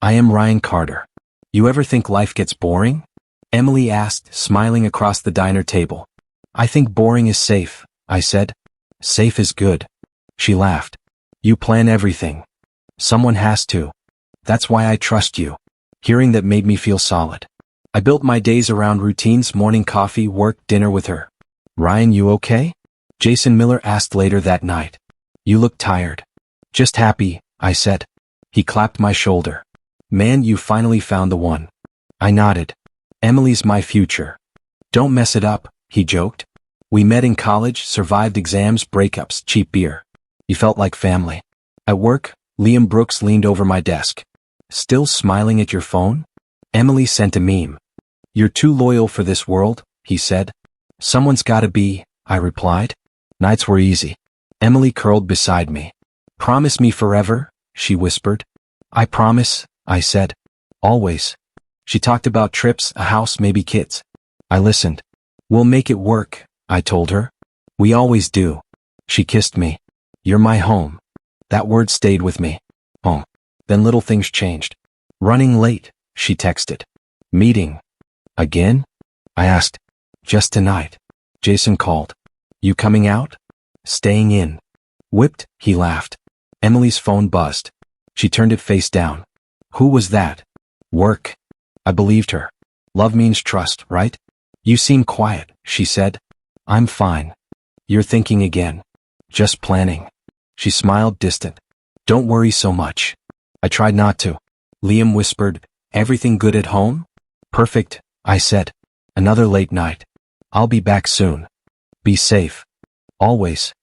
I am Ryan Carter. You ever think life gets boring? Emily asked, smiling across the diner table. I think boring is safe, I said. Safe is good. She laughed. You plan everything. Someone has to. That's why I trust you. Hearing that made me feel solid. I built my days around routines: morning coffee, work, dinner with her. Ryan, you okay? Jason Miller asked later that night. You look tired. Just happy, I said. He clapped my shoulder. Man, you finally found the one. I nodded. Emily's my future. Don't mess it up, he joked. We met in college, survived exams, breakups, cheap beer. You felt like family. At work, Liam Brooks leaned over my desk. Still smiling at your phone? Emily sent a meme. You're too loyal for this world, he said. Someone's gotta be, I replied. Nights were easy. Emily curled beside me. Promise me forever, she whispered. I promise, I said. Always. She talked about trips, a house, maybe kids. I listened. We'll make it work, I told her. We always do. She kissed me. You're my home. That word stayed with me. Home. Then little things changed. Running late, she texted. Meeting. Again? I asked. Just tonight. Jason called. You coming out? Staying in. Whipped, he laughed. Emily's phone buzzed. She turned it face down. Who was that? Work. I believed her. Love means trust, right? You seem quiet, she said. I'm fine. You're thinking again. Just planning. She smiled, distant. Don't worry so much. I tried not to. Liam whispered, everything good at home? Perfect, I said. Another late night. I'll be back soon. Be safe. Always.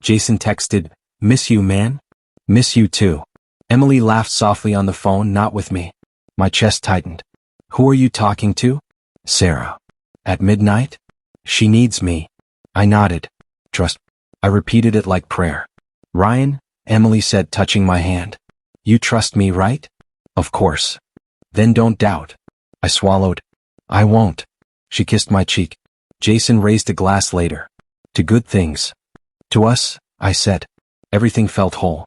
Jason texted, miss you, man. Miss you too. Emily laughed softly on the phone, not with me. My chest tightened. Who are you talking to? Sarah. At midnight? She needs me. I nodded. Trust. I repeated it like prayer. Ryan, Emily said, touching my hand. You trust me, right? Of course. Then don't doubt. I swallowed. I won't. She kissed my cheek. Jason raised a glass later. To good things. To us, I said. Everything felt whole.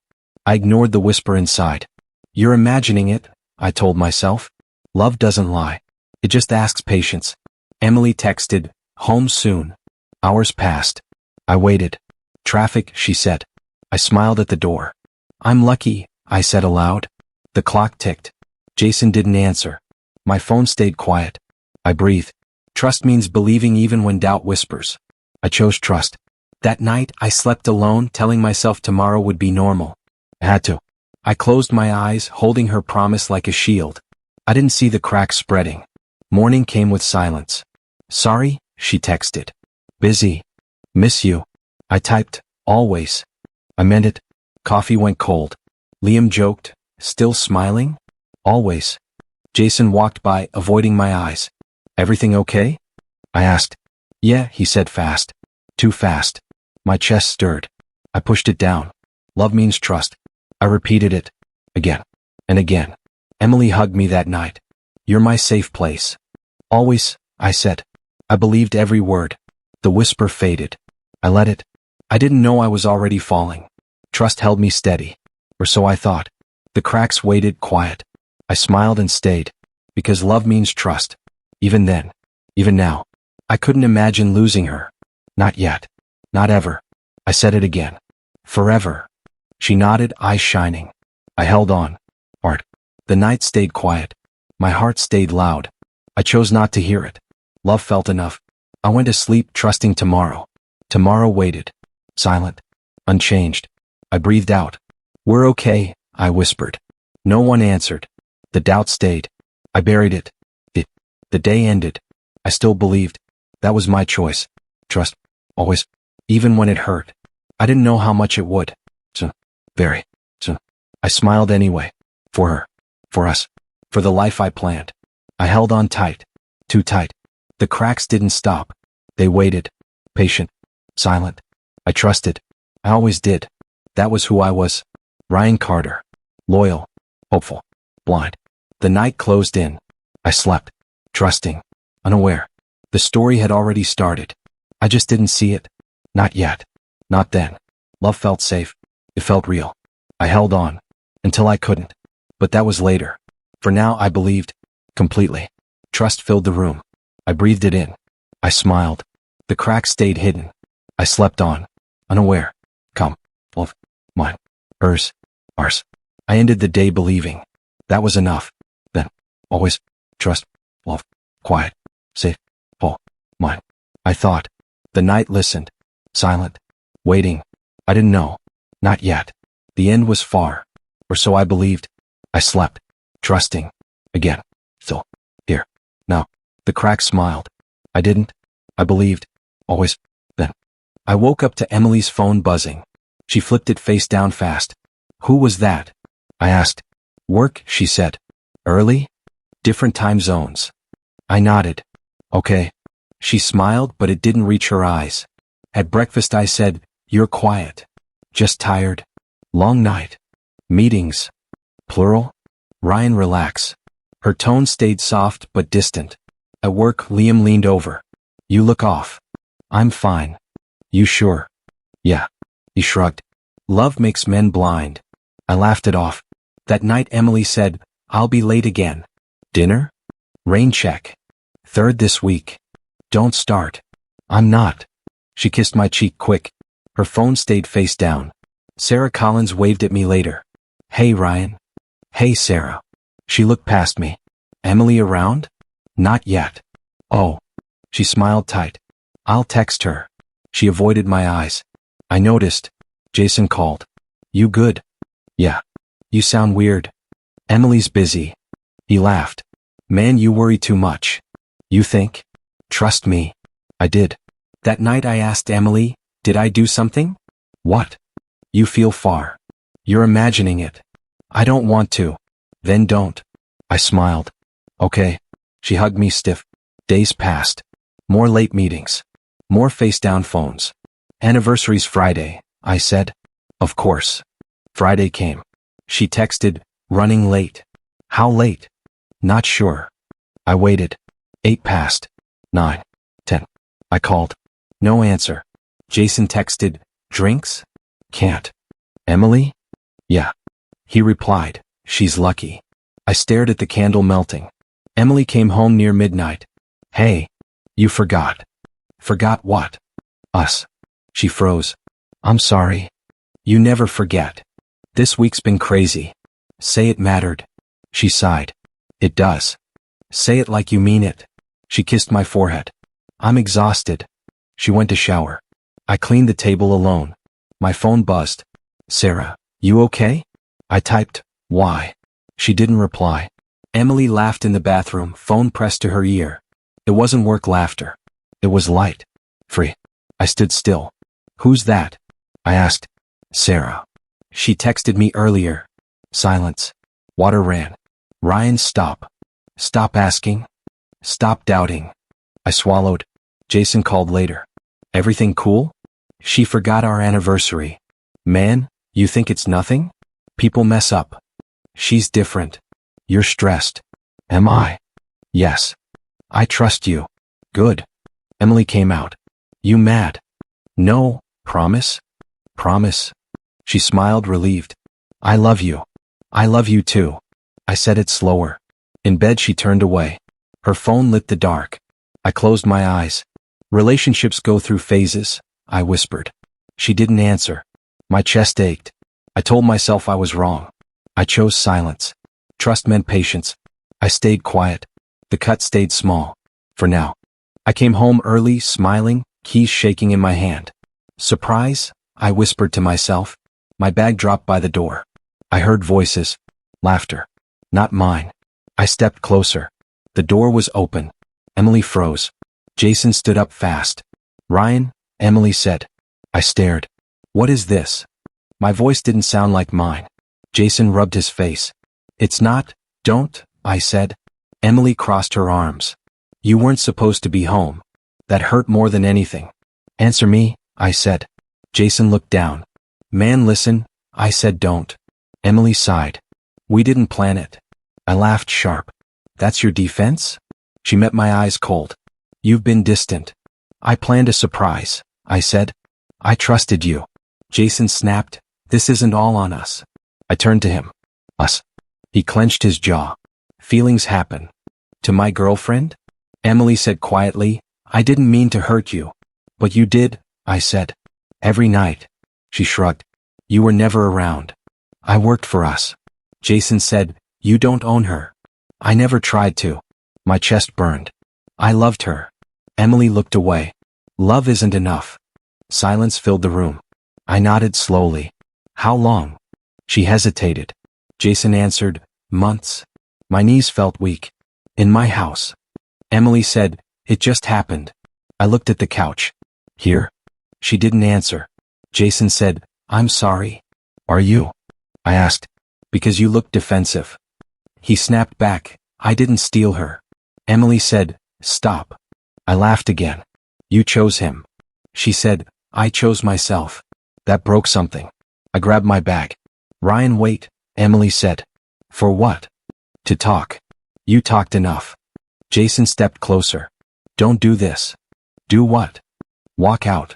I ignored the whisper inside. You're imagining it, I told myself. Love doesn't lie. It just asks patience. Emily texted, home soon. Hours passed. I waited. Traffic, she said. I smiled at the door. I'm lucky, I said aloud. The clock ticked. Jason didn't answer. My phone stayed quiet. I breathed. Trust means believing even when doubt whispers. I chose trust. That night, I slept alone, telling myself tomorrow would be normal. I had to. I closed my eyes, holding her promise like a shield. I didn't see the cracks spreading. Morning came with silence. Sorry, she texted. Busy. Miss you. I typed, always. I meant it. Coffee went cold. Liam joked, still smiling? Always. Jason walked by, avoiding my eyes. Everything okay? I asked. Yeah, he said fast. Too fast. My chest stirred. I pushed it down. Love means trust. I repeated it. Again. And again. Emily hugged me that night. You're my safe place. Always, I said. I believed every word. The whisper faded. I let it. I didn't know I was already falling. Trust held me steady. Or so I thought. The cracks waited, quiet. I smiled and stayed. Because love means trust. Even then. Even now. I couldn't imagine losing her. Not yet. Not ever. I said it again. Forever. She nodded, eyes shining. I held on. Art. The night stayed quiet. My heart stayed loud. I chose not to hear it. Love felt enough. I went to sleep trusting tomorrow. Tomorrow waited. Silent. Unchanged. I breathed out. We're okay, I whispered. No one answered. The doubt stayed. I buried it. The day ended. I still believed. That was my choice. Trust. Always. Even when it hurt. I didn't know how much it would. Very. I smiled anyway. For her. For us. For the life I planned. I held on tight. Too tight. The cracks didn't stop. They waited. Patient. Silent. I trusted. I always did. That was who I was. Ryan Carter. Loyal. Hopeful. Blind. The night closed in. I slept. Trusting. Unaware. The story had already started. I just didn't see it. Not yet. Not then. Love felt safe. It felt real. I held on. Until I couldn't. But that was later. For now, I believed. Completely. Trust filled the room. I breathed it in. I smiled. The cracks stayed hidden. I slept on. Unaware. Come. Love. Mine. Hers. Ours. I ended the day believing. That was enough. Then. Always. Trust. Love. Quiet. Safe. Full. Mine. I thought. The night listened. Silent. Waiting. I didn't know. Not yet. The end was far. Or so I believed. I slept. Trusting. Again. Still. Here. Now. The crack smiled. I didn't. I believed. Always. Then. I woke up to Emily's phone buzzing. She flipped it face down fast. Who was that? I asked. Work, she said. Early? Different time zones. I nodded. Okay. She smiled, but it didn't reach her eyes. At breakfast I said, you're quiet. Just tired. Long night. Meetings. Plural? Ryan, relax. Her tone stayed soft but distant. At work, Liam leaned over. You look off. I'm fine. You sure? Yeah. He shrugged. Love makes men blind. I laughed it off. That night Emily said, I'll be late again. Dinner? Rain check. Third this week. Don't start. I'm not. She kissed my cheek quick. Her phone stayed face down. Sarah Collins waved at me later. Hey Ryan. Hey Sarah. She looked past me. Emily around? Not yet. Oh. She smiled tight. I'll text her. She avoided my eyes. I noticed. Jason called. You good? Yeah. You sound weird. Emily's busy. He laughed. Man, you worry too much. You think? Trust me. I did. That night I asked Emily, did I do something? What? You feel far. You're imagining it. I don't want to. Then don't. I smiled. Okay. She hugged me stiff. Days passed. More late meetings. More face-down phones. Anniversary's Friday, I said. Of course. Friday came. She texted, running late. How late? Not sure. I waited. 8 passed. 9. 10. I called. No answer. Jason texted, drinks? Can't. Emily? Yeah. He replied, she's lucky. I stared at the candle melting. Emily came home near midnight. Hey. You forgot. Forgot what? Us. She froze. I'm sorry. You never forget. This week's been crazy. Say it mattered. She sighed. It does. Say it like you mean it. She kissed my forehead. I'm exhausted. She went to shower. I cleaned the table alone. My phone buzzed. Sarah, you okay? I typed, why? She didn't reply. Emily laughed in the bathroom, phone pressed to her ear. It wasn't work laughter. It was light. Free. I stood still. Who's that? I asked. Sarah. She texted me earlier. Silence. Water ran. Ryan, stop. Stop asking. Stop doubting. I swallowed. Jason called later. Everything cool? She forgot our anniversary. Man, you think it's nothing? People mess up. She's different. You're stressed. Am I? Yes. I trust you. Good. Emily came out. You mad? No. Promise? Promise. She smiled, relieved. I love you. I love you too. I said it slower. In bed she turned away. Her phone lit the dark. I closed my eyes. Relationships go through phases, I whispered. She didn't answer. My chest ached. I told myself I was wrong. I chose silence. Trust meant patience. I stayed quiet. The cut stayed small. For now. I came home early, smiling, keys shaking in my hand. Surprise? I whispered to myself. My bag dropped by the door. I heard voices. Laughter. Not mine. I stepped closer. The door was open. Emily froze. Jason stood up fast. Ryan, Emily said. I stared. What is this? My voice didn't sound like mine. Jason rubbed his face. It's not, don't, I said. Emily crossed her arms. You weren't supposed to be home. That hurt more than anything. Answer me, I said. Jason looked down. Man, listen, I said don't. Emily sighed. We didn't plan it. I laughed sharp. That's your defense? She met my eyes cold. You've been distant. I planned a surprise, I said. I trusted you. Jason snapped. This isn't all on us. I turned to him. Us. He clenched his jaw. Feelings happen. To my girlfriend? Emily said quietly, I didn't mean to hurt you. But you did, I said. Every night. She shrugged. You were never around. I worked for us. Jason said, you don't own her. I never tried to. My chest burned. I loved her. Emily looked away. Love isn't enough. Silence filled the room. I nodded slowly. How long? She hesitated. Jason answered, months. My knees felt weak. In my house. Emily said, it just happened. I looked at the couch. Here? She didn't answer. Jason said, I'm sorry. Are you? I asked. Because you looked defensive. He snapped back, I didn't steal her. Emily said, stop. I laughed again. You chose him. She said, I chose myself. That broke something. I grabbed my bag. Ryan, wait, Emily said. For what? To talk. You talked enough. Jason stepped closer. Don't do this. Do what? Walk out.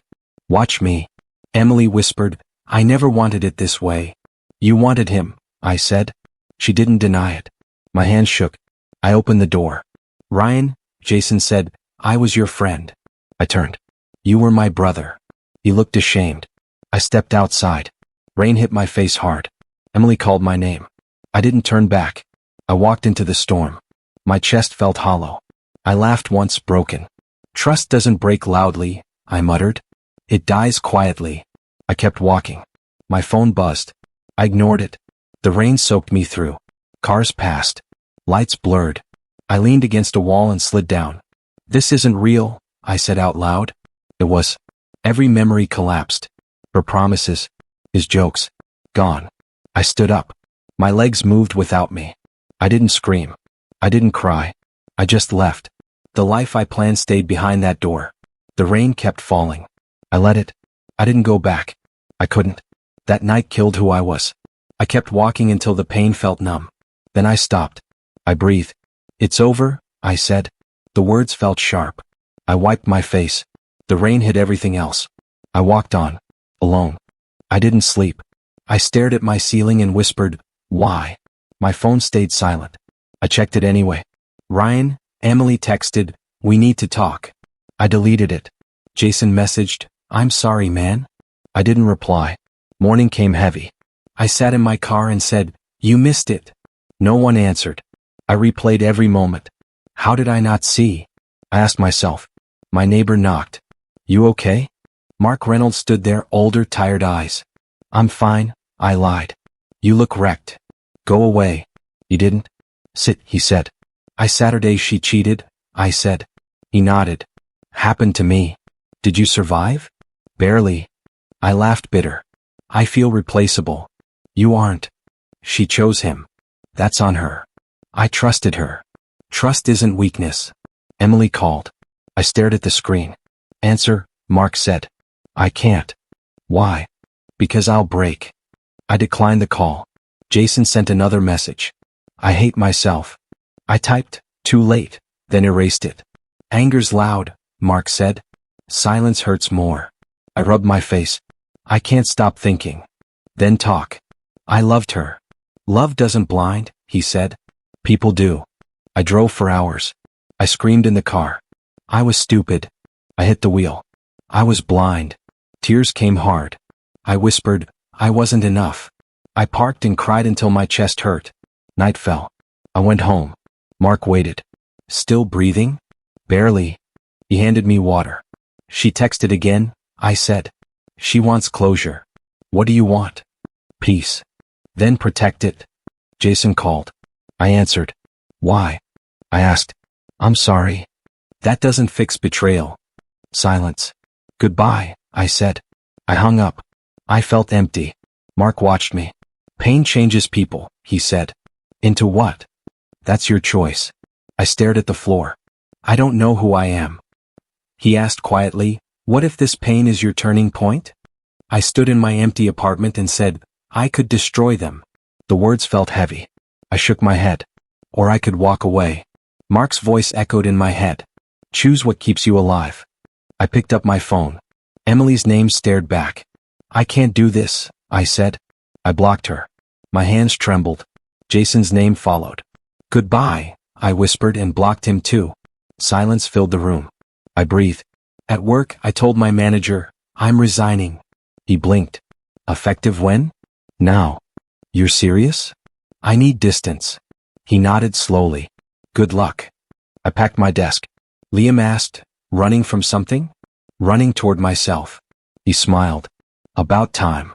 Watch me. Emily whispered, I never wanted it this way. You wanted him, I said. She didn't deny it. My hands shook. I opened the door. Ryan, Jason said, I was your friend. I turned. You were my brother. He looked ashamed. I stepped outside. Rain hit my face hard. Emily called my name. I didn't turn back. I walked into the storm. My chest felt hollow. I laughed once, broken. Trust doesn't break loudly, I muttered. It dies quietly. I kept walking. My phone buzzed. I ignored it. The rain soaked me through. Cars passed. Lights blurred. I leaned against a wall and slid down. This isn't real, I said out loud. It was. Every memory collapsed. Her promises. His jokes. Gone. I stood up. My legs moved without me. I didn't scream. I didn't cry. I just left. The life I planned stayed behind that door. The rain kept falling. I let it. I didn't go back. I couldn't. That night killed who I was. I kept walking until the pain felt numb. Then I stopped. I breathed. It's over, I said. The words felt sharp. I wiped my face. The rain hid everything else. I walked on. Alone. I didn't sleep. I stared at my ceiling and whispered, why? My phone stayed silent. I checked it anyway. Ryan, Emily texted, we need to talk. I deleted it. Jason messaged, I'm sorry, man. I didn't reply. Morning came heavy. I sat in my car and said, you missed it. No one answered. I replayed every moment. How did I not see? I asked myself. My neighbor knocked. You okay? Mark Reynolds stood there, older, tired eyes. I'm fine, I lied. You look wrecked. Go away. He didn't. Sit, he said. Saturday she cheated, I said. He nodded. Happened to me. Did you survive? Barely. I laughed bitter. I feel replaceable. You aren't. She chose him. That's on her. I trusted her. Trust isn't weakness. Emily called. I stared at the screen. Answer, Mark said. I can't. Why? Because I'll break. I declined the call. Jason sent another message. I hate myself. I typed, too late, then erased it. Anger's loud, Mark said. Silence hurts more. I rubbed my face. I can't stop thinking. Then talk. I loved her. Love doesn't blind, he said. People do. I drove for hours. I screamed in the car. I was stupid. I hit the wheel. I was blind. Tears came hard. I whispered, I wasn't enough. I parked and cried until my chest hurt. Night fell. I went home. Mark waited. Still breathing? Barely. He handed me water. She texted again, I said. She wants closure. What do you want? Peace. Then protect it. Jason called. I answered. Why? I asked. I'm sorry. That doesn't fix betrayal. Silence. Goodbye, I said. I hung up. I felt empty. Mark watched me. Pain changes people, he said. Into what? That's your choice. I stared at the floor. I don't know who I am. He asked quietly, what if this pain is your turning point? I stood in my empty apartment and said, I could destroy them. The words felt heavy. I shook my head. Or I could walk away. Mark's voice echoed in my head. Choose what keeps you alive. I picked up my phone. Emily's name stared back. I can't do this, I said. I blocked her. My hands trembled. Jason's name followed. Goodbye, I whispered and blocked him too. Silence filled the room. I breathed. At work, I told my manager, I'm resigning. He blinked. Effective when? Now. You're serious? I need distance. He nodded slowly. Good luck. I packed my desk. Liam asked, running from something? Running toward myself. He smiled. About time.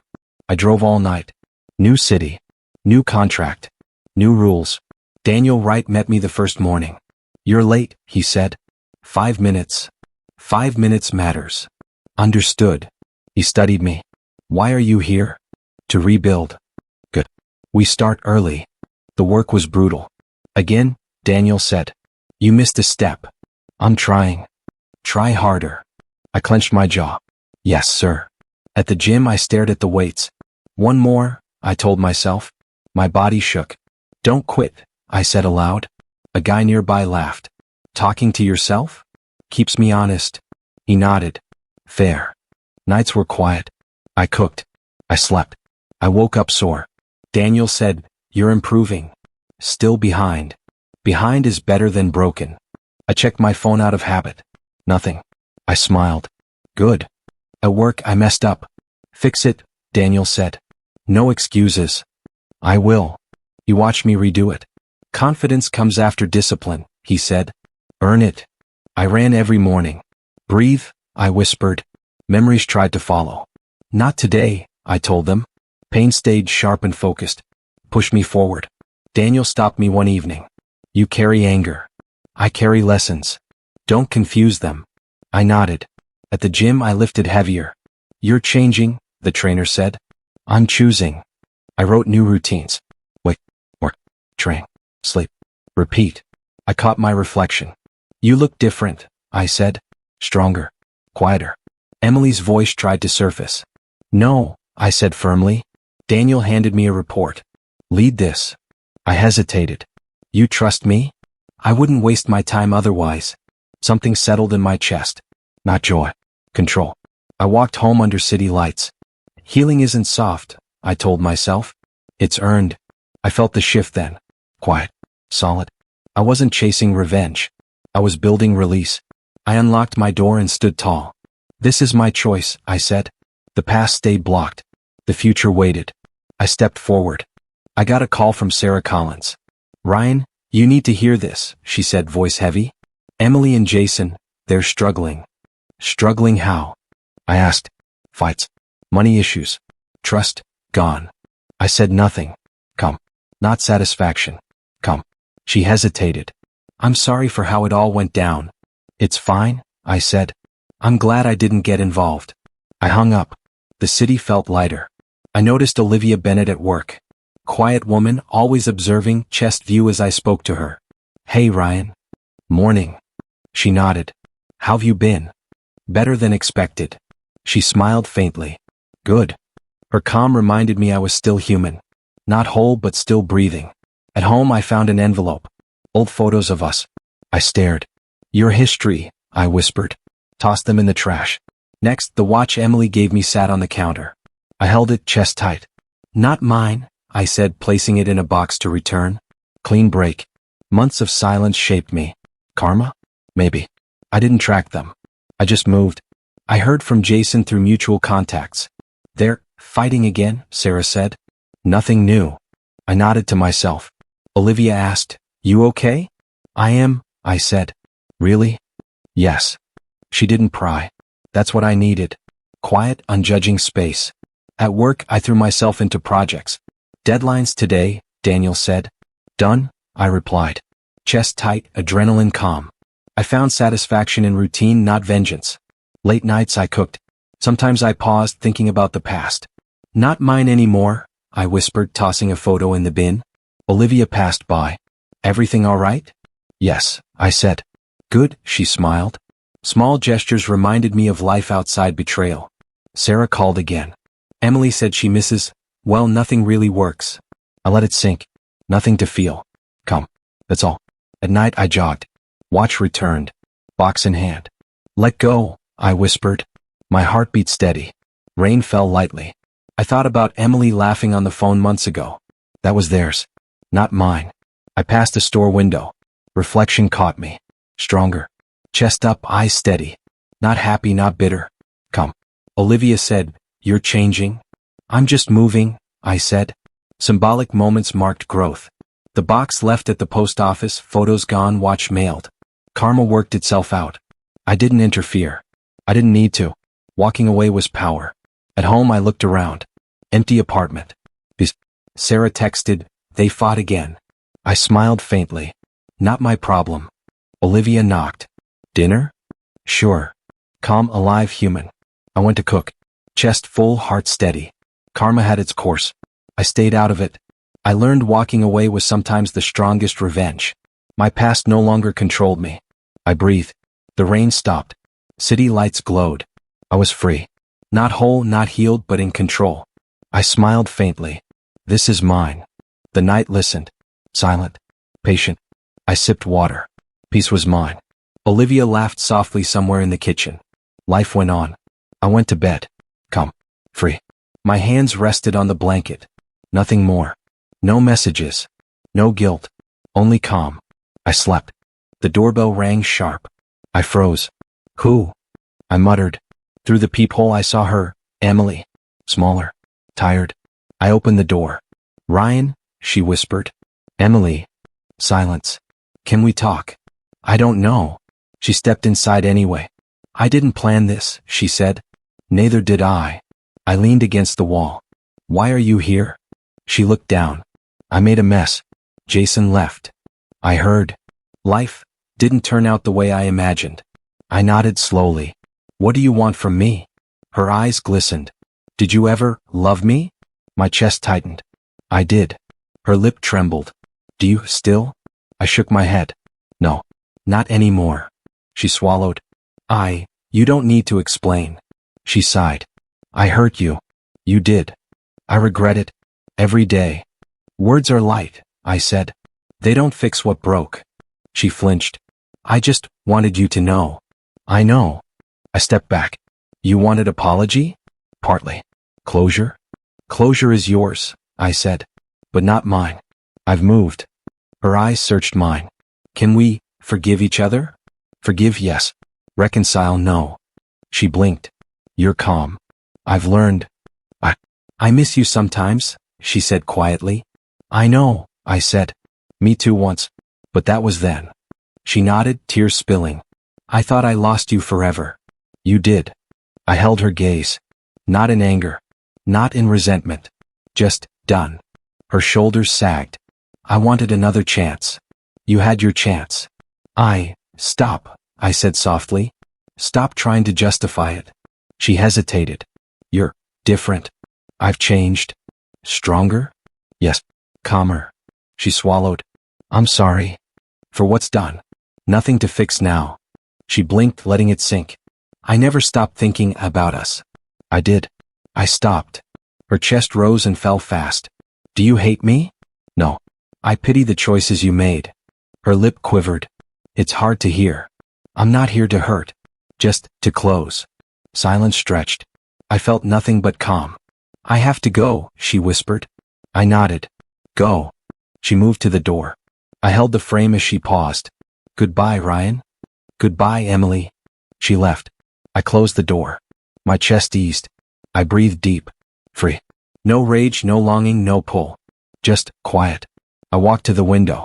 I drove all night. New city. New contract. New rules. Daniel Wright met me the first morning. You're late, he said. 5 minutes. 5 minutes matters. Understood. He studied me. Why are you here? To rebuild. Good. We start early. The work was brutal. Again, Daniel said. You missed a step. I'm trying. Try harder. I clenched my jaw. Yes, sir. At the gym, I stared at the weights. One more, I told myself. My body shook. Don't quit, I said aloud. A guy nearby laughed. Talking to yourself? Keeps me honest. He nodded. Fair. Nights were quiet. I cooked. I slept. I woke up sore. Daniel said, you're improving. Still behind. Behind is better than broken. I checked my phone out of habit. Nothing. I smiled. Good. At work, I messed up. Fix it, Daniel said. No excuses. I will. He watched me redo it. Confidence comes after discipline, he said. Earn it. I ran every morning. Breathe, I whispered. Memories tried to follow. Not today, I told them. Pain stayed sharp and focused. Push me forward. Daniel stopped me one evening. You carry anger. I carry lessons. Don't confuse them. I nodded. At the gym, I lifted heavier. You're changing, the trainer said. I'm choosing. I wrote new routines. Wake, work, train, sleep, repeat. I caught my reflection. You look different, I said. Stronger, quieter. Emily's voice tried to surface. No, I said firmly. Daniel handed me a report. Lead this. I hesitated. You trust me? I wouldn't waste my time otherwise. Something settled in my chest. Not joy. Control. I walked home under city lights. Healing isn't soft, I told myself. It's earned. I felt the shift then. Quiet. Solid. I wasn't chasing revenge. I was building release. I unlocked my door and stood tall. This is my choice, I said. The past stayed blocked. The future waited. I stepped forward. I got a call from Sarah Collins. Ryan, you need to hear this, she said, voice heavy. Emily and Jason, they're struggling. Struggling how? I asked. Fights. Money issues. Trust, gone. I said nothing. Come. Not satisfaction. Come. She hesitated. I'm sorry for how it all went down. It's fine, I said. I'm glad I didn't get involved. I hung up. The city felt lighter. I noticed Olivia Bennett at work. Quiet woman, always observing, chest view as I spoke to her. Hey, Ryan. Morning. She nodded. How've you been? Better than expected. She smiled faintly. Good. Her calm reminded me I was still human. Not whole but still breathing. At home I found an envelope. Old photos of us. I stared. Your history, I whispered. Tossed them in the trash. Next, the watch Emily gave me sat on the counter. I held it chest tight. Not mine, I said, placing it in a box to return. Clean break. Months of silence shaped me. Karma? Maybe. I didn't track them. I just moved. I heard from Jason through mutual contacts. They're fighting again, Sarah said. Nothing new. I nodded to myself. Olivia asked, You okay? I am, I said. Really? Yes. She didn't pry. That's what I needed. Quiet, unjudging space. At work, I threw myself into projects. Deadlines today, Daniel said. Done, I replied. Chest tight, adrenaline calm. I found satisfaction in routine, not vengeance. Late nights I cooked. Sometimes I paused, thinking about the past. Not mine anymore, I whispered, tossing a photo in the bin. Olivia passed by. Everything all right? Yes, I said. Good, she smiled. Small gestures reminded me of life outside Betrayal. Sarah called again. Emily said she misses, well, nothing really works. I let it sink. Nothing to feel. Come. That's all. At night I jogged. Watch returned. Box in hand. Let go, I whispered. My heart beat steady. Rain fell lightly. I thought about Emily laughing on the phone months ago. That was theirs. Not mine. I passed a store window. Reflection caught me. Stronger. Chest up, eyes steady. Not happy, not bitter. Come. Olivia said, "You're changing." "I'm just moving," I said. Symbolic moments marked growth. The box left at the post office, photos gone, watch mailed. Karma worked itself out. I didn't interfere. I didn't need to. Walking away was power. At home I looked around. Empty apartment. Sarah texted, "They fought again." I smiled faintly. Not my problem. Olivia knocked. "Dinner?" "Sure." Calm, alive, human. I went to cook. Chest full, heart steady. Karma had its course. I stayed out of it. I learned walking away was sometimes the strongest revenge. My past no longer controlled me. I breathed. The rain stopped. City lights glowed. I was free. Not whole, not healed, but in control. I smiled faintly. This is mine. The night listened. Silent. Patient. I sipped water. Peace was mine. Olivia laughed softly somewhere in the kitchen. Life went on. I went to bed. Calm. Free. My hands rested on the blanket. Nothing more. No messages. No guilt. Only calm. I slept. The doorbell rang sharp. I froze. Who? I muttered. Through the peephole I saw her, Emily. Smaller. Tired. I opened the door. "Ryan," she whispered. "Emily." Silence. "Can we talk?" "I don't know." She stepped inside anyway. "I didn't plan this," she said. "Neither did I." I leaned against the wall. "Why are you here?" She looked down. "I made a mess. Jason left." I heard. Life didn't turn out the way I imagined. I nodded slowly. "What do you want from me?" Her eyes glistened. "Did you ever love me?" My chest tightened. I did. Her lip trembled. "Do you still?" I shook my head. "No. Not anymore." She swallowed. You don't need to explain." She sighed. "I hurt you." "You did." "I regret it. Every day." "Words are light," I said. "They don't fix what broke." She flinched. "I just wanted you to know." "I know." I stepped back. "You wanted apology?" "Partly." "Closure?" "Closure is yours," I said. "But not mine. I've moved." Her eyes searched mine. "Can we forgive each other?" "Forgive, yes. Reconcile, no." She blinked. "You're calm." "I've learned." I miss you sometimes," she said quietly. "I know," I said. "Me too once. But that was then." She nodded, tears spilling. "I thought I lost you forever." "You did." I held her gaze. Not in anger. Not in resentment. Just done. Her shoulders sagged. "I wanted another chance." "You had your chance." Stop," I said softly. "Stop trying to justify it." She hesitated. "You're different." "I've changed." "Stronger?" "Yes." "Calmer." She swallowed. "I'm sorry." "For what's done?" "Nothing to fix now." She blinked, letting it sink. "I never stopped thinking about us." "I did." I stopped. Her chest rose and fell fast. "Do you hate me?" "No. I pity the choices you made." Her lip quivered. "It's hard to hear." "I'm not here to hurt. Just to close." Silence stretched. I felt nothing but calm. "I have to go," she whispered. I nodded. "Go." She moved to the door. I held the frame as she paused. "Goodbye, Ryan." "Goodbye, Emily." She left. I closed the door. My chest eased. I breathed deep. Free. No rage, no longing, no pull. Just quiet. I walked to the window.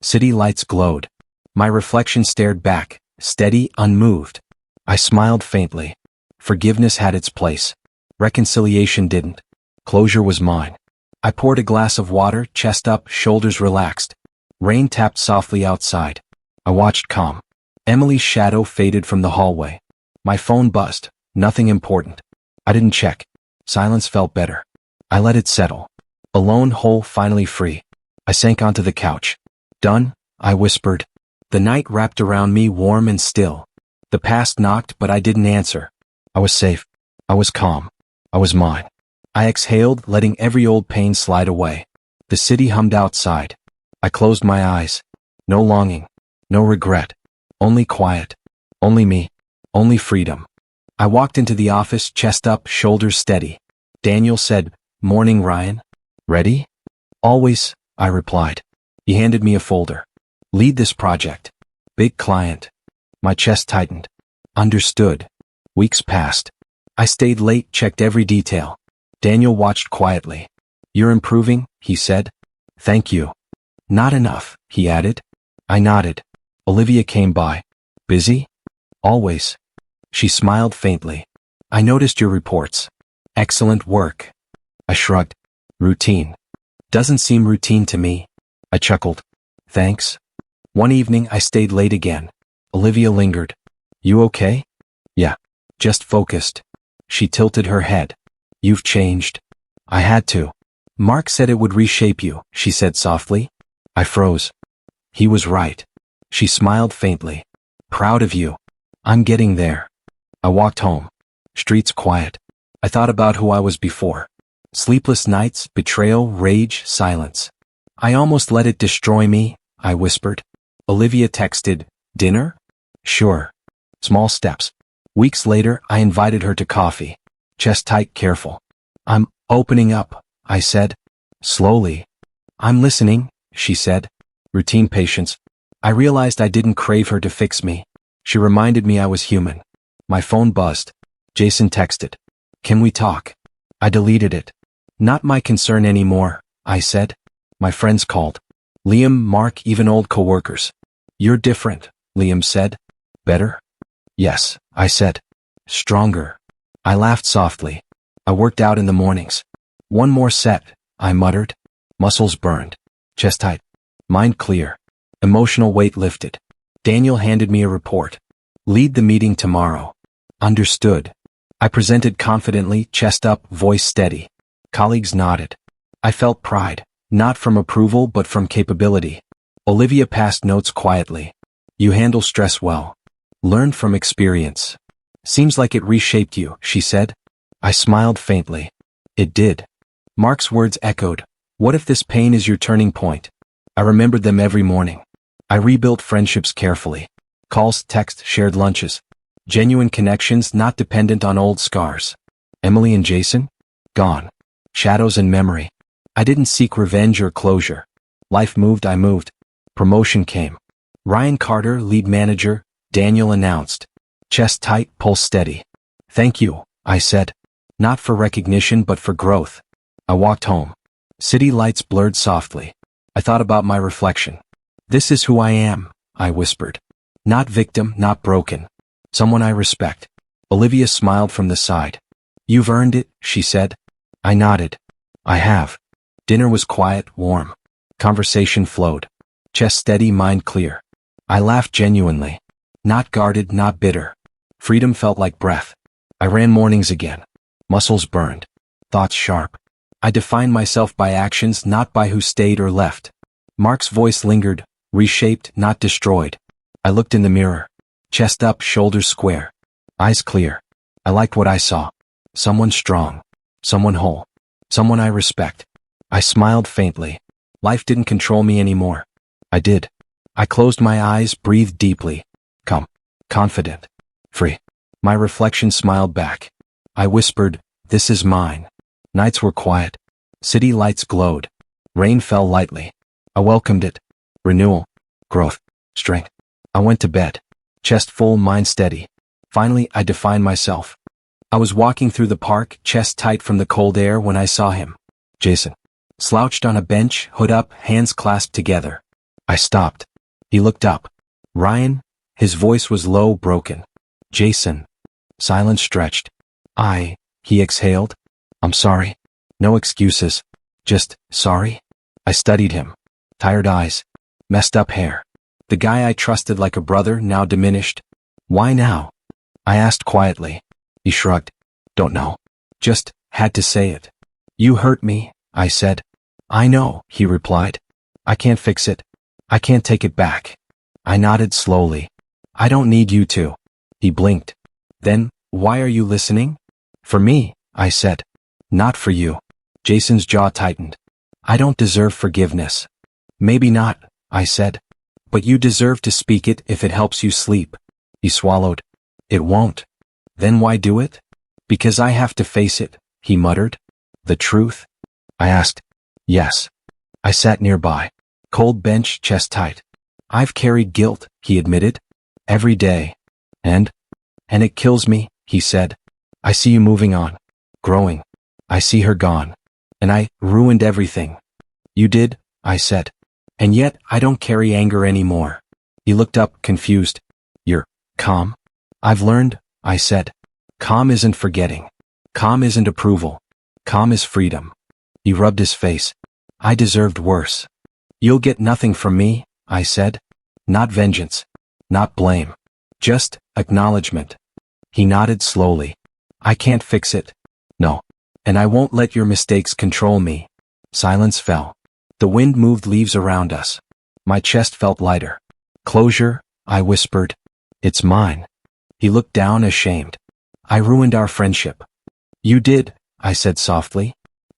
City lights glowed. My reflection stared back, steady, unmoved. I smiled faintly. Forgiveness had its place. Reconciliation didn't. Closure was mine. I poured a glass of water, chest up, shoulders relaxed. Rain tapped softly outside. I watched calm. Emily's shadow faded from the hallway. My phone buzzed. Nothing important. I didn't check. Silence felt better. I let it settle. Alone, whole, finally free. I sank onto the couch. "Done?" I whispered. The night wrapped around me warm and still. The past knocked, but I didn't answer. I was safe. I was calm. I was mine. I exhaled, letting every old pain slide away. The city hummed outside. I closed my eyes. No longing. No regret. Only quiet. Only me. Only freedom. I walked into the office, chest up, shoulders steady. Daniel said, "Morning, Ryan." "Ready?" "Always," I replied. He handed me a folder. Lead this project. Big client. My chest tightened. Understood. Weeks passed. I stayed late, checked every detail. Daniel watched quietly. You're improving, he said. Thank you. Not enough, he added. I nodded. Olivia came by. Busy? Always. She smiled faintly. I noticed your reports. Excellent work. I shrugged. Routine. Doesn't seem routine to me. I chuckled. Thanks. One evening I stayed late again. Olivia lingered. You okay? Yeah. Just focused. She tilted her head. You've changed. I had to. Mark said it would reshape you, she said softly. I froze. He was right. She smiled faintly. Proud of you. I'm getting there. I walked home. Streets quiet. I thought about who I was before. Sleepless nights, betrayal, rage, silence. I almost let it destroy me, I whispered. Olivia texted, dinner? Sure. Small steps. Weeks later, I invited her to coffee. Chest tight, careful. I'm opening up, I said. Slowly. I'm listening, she said. Routine patience. I realized I didn't crave her to fix me. She reminded me I was human. My phone buzzed. Jason texted. Can we talk? I deleted it. Not my concern anymore, I said. My friends called. Liam, Mark, even old coworkers. You're different, Liam said. Better? Yes, I said. Stronger. I laughed softly. I worked out in the mornings. One more set, I muttered. Muscles burned. Chest tight. Mind clear. Emotional weight lifted. Daniel handed me a report. Lead the meeting tomorrow. Understood. I presented confidently, chest up, voice steady. Colleagues nodded. I felt pride, not from approval but from capability. Olivia passed notes quietly. You handle stress well. Learned from experience. Seems like it reshaped you, she said. I smiled faintly. It did. Mark's words echoed. What if this pain is your turning point? I remembered them every morning. I rebuilt friendships carefully. Calls, texts, shared lunches. Genuine connections not dependent on old scars. Emily and Jason? Gone. Shadows and memory. I didn't seek revenge or closure. Life moved, I moved. Promotion came. Ryan Carter, lead manager, Daniel announced. Chest tight, pulse steady. Thank you, I said. Not for recognition but for growth. I walked home. City lights blurred softly. I thought about my reflection. This is who I am, I whispered. Not victim, not broken. Someone I respect. Olivia smiled from the side. You've earned it, she said. I nodded. I have. Dinner was quiet, warm. Conversation flowed. Chest steady, mind clear. I laughed genuinely. Not guarded, not bitter. Freedom felt like breath. I ran mornings again. Muscles burned. Thoughts sharp. I defined myself by actions, not by who stayed or left. Mark's voice lingered, reshaped, not destroyed. I looked in the mirror. Chest up, shoulders square. Eyes clear. I liked what I saw. Someone strong. Someone whole. Someone I respect. I smiled faintly. Life didn't control me anymore. I did. I closed my eyes, breathed deeply. Come. Confident. Free. My reflection smiled back. I whispered, this is mine. Nights were quiet. City lights glowed. Rain fell lightly. I welcomed it. Renewal. Growth. Strength. I went to bed. Chest full, mind steady. Finally, I defined myself. I was walking through the park, chest tight from the cold air when I saw him. Jason. Slouched on a bench, hood up, hands clasped together. I stopped. He looked up. Ryan? His voice was low, broken. Jason. Silence stretched. He exhaled. I'm sorry. No excuses. Just, sorry. I studied him. Tired eyes. Messed up hair. The guy I trusted like a brother, now diminished. Why now? I asked quietly. He shrugged. Don't know. Just, had to say it. You hurt me, I said. I know, he replied. I can't fix it. I can't take it back. I nodded slowly. I don't need you to. He blinked. Then, why are you listening? For me, I said. Not for you. Jason's jaw tightened. I don't deserve forgiveness. Maybe not, I said. But you deserve to speak it if it helps you sleep. He swallowed. It won't. Then why do it? Because I have to face it, he muttered. The truth? I asked. Yes. I sat nearby. Cold bench, chest tight. I've carried guilt, he admitted. Every day. And it kills me, he said. I see you moving on. Growing. I see her gone. And I ruined everything. You did, I said. And yet, I don't carry anger anymore. He looked up, confused. You're calm? I've learned, I said. Calm isn't forgetting. Calm isn't approval. Calm is freedom. He rubbed his face. I deserved worse. You'll get nothing from me, I said. Not vengeance. Not blame. Just acknowledgement. He nodded slowly. I can't fix it. No. And I won't let your mistakes control me. Silence fell. The wind moved leaves around us. My chest felt lighter. Closure, I whispered. It's mine. He looked down, ashamed. I ruined our friendship. You did, I said softly.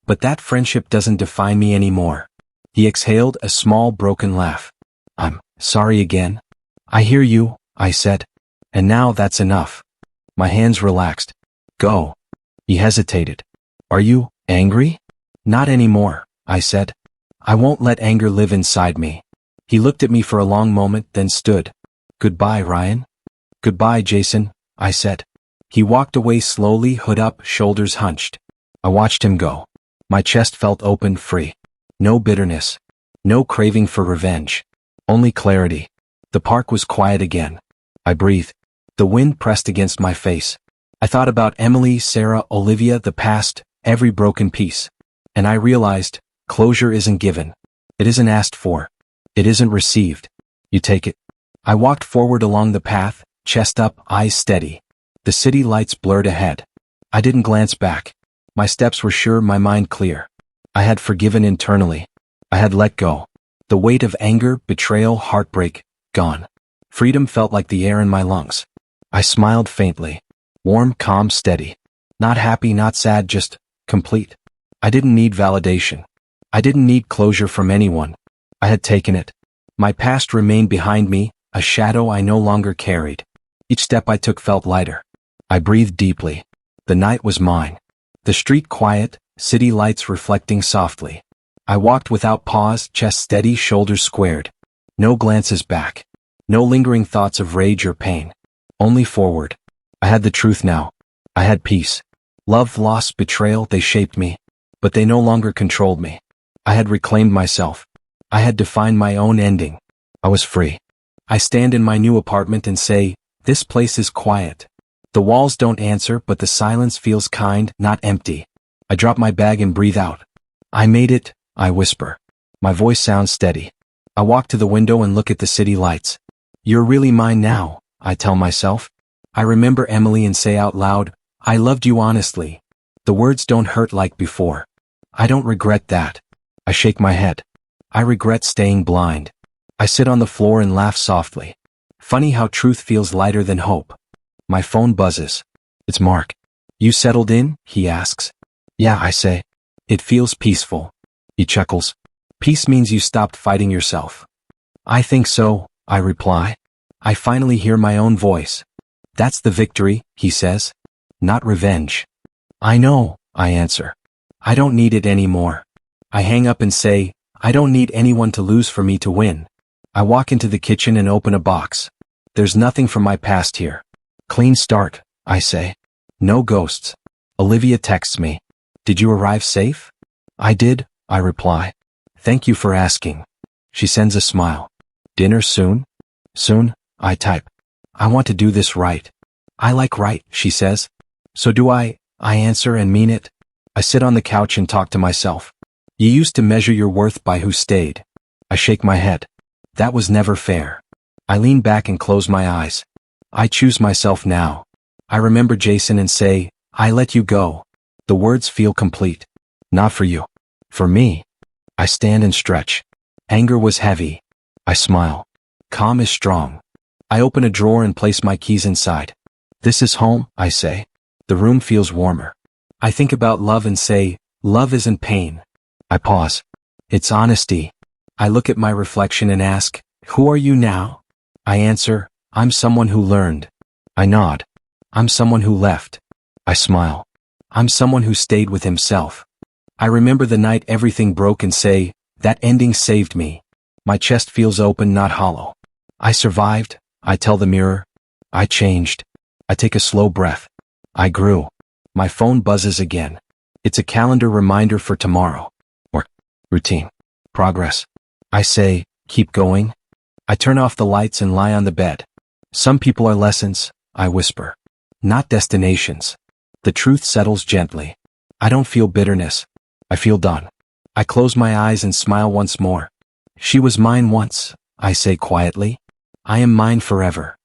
But that friendship doesn't define me anymore. He exhaled a small broken laugh. I'm sorry again. I hear you, I said. And now that's enough. My hands relaxed. Go. He hesitated. Are you angry? Not anymore, I said. I won't let anger live inside me. He looked at me for a long moment, then stood. Goodbye, Ryan. Goodbye, Jason, I said. He walked away slowly, hood up, shoulders hunched. I watched him go. My chest felt open, free. No bitterness. No craving for revenge. Only clarity. The park was quiet again. I breathed. The wind pressed against my face. I thought about Emily, Sarah, Olivia, the past, every broken piece. And I realized, closure isn't given. It isn't asked for. It isn't received. You take it. I walked forward along the path, chest up, eyes steady. The city lights blurred ahead. I didn't glance back. My steps were sure, my mind clear. I had forgiven internally. I had let go. The weight of anger, betrayal, heartbreak, gone. Freedom felt like the air in my lungs. I smiled faintly. Warm, calm, steady. Not happy, not sad, just complete. I didn't need validation. I didn't need closure from anyone. I had taken it. My past remained behind me, a shadow I no longer carried. Each step I took felt lighter. I breathed deeply. The night was mine. The street quiet, city lights reflecting softly. I walked without pause, chest steady, shoulders squared. No glances back. No lingering thoughts of rage or pain. Only forward. I had the truth now. I had peace. Love, loss, betrayal, they shaped me. But they no longer controlled me. I had reclaimed myself. I had defined my own ending. I was free. I stand in my new apartment and say, this place is quiet. The walls don't answer, but the silence feels kind, not empty. I drop my bag and breathe out. I made it, I whisper. My voice sounds steady. I walk to the window and look at the city lights. You're really mine now, I tell myself. I remember Emily and say out loud, I loved you honestly. The words don't hurt like before. I don't regret that. I shake my head. I regret staying blind. I sit on the floor and laugh softly. Funny how truth feels lighter than hope. My phone buzzes. It's Mark. You settled in? He asks. Yeah, I say. It feels peaceful. He chuckles. Peace means you stopped fighting yourself. I think so, I reply. I finally hear my own voice. That's the victory, he says. Not revenge. I know, I answer. I don't need it anymore. I hang up and say, I don't need anyone to lose for me to win. I walk into the kitchen and open a box. There's nothing from my past here. Clean start, I say. No ghosts. Olivia texts me. Did you arrive safe? I did, I reply. Thank you for asking. She sends a smile. Dinner soon? Soon, I type. I want to do this right. I like right, she says. So do I answer and mean it. I sit on the couch and talk to myself. You used to measure your worth by who stayed. I shake my head. That was never fair. I lean back and close my eyes. I choose myself now. I remember Jason and say, I let you go. The words feel complete. Not for you. For me. I stand and stretch. Anger was heavy. I smile. Calm is strong. I open a drawer and place my keys inside. This is home, I say. The room feels warmer. I think about love and say, love isn't pain. I pause. It's honesty. I look at my reflection and ask, who are you now? I answer, I'm someone who learned. I nod. I'm someone who left. I smile. I'm someone who stayed with himself. I remember the night everything broke and say, that ending saved me. My chest feels open, not hollow. I survived, I tell the mirror. I changed. I take a slow breath. I grew. My phone buzzes again. It's a calendar reminder for tomorrow. Or routine. Progress. I say, keep going. I turn off the lights and lie on the bed. Some people are lessons, I whisper. Not destinations. The truth settles gently. I don't feel bitterness. I feel done. I close my eyes and smile once more. She was mine once, I say quietly. I am mine forever.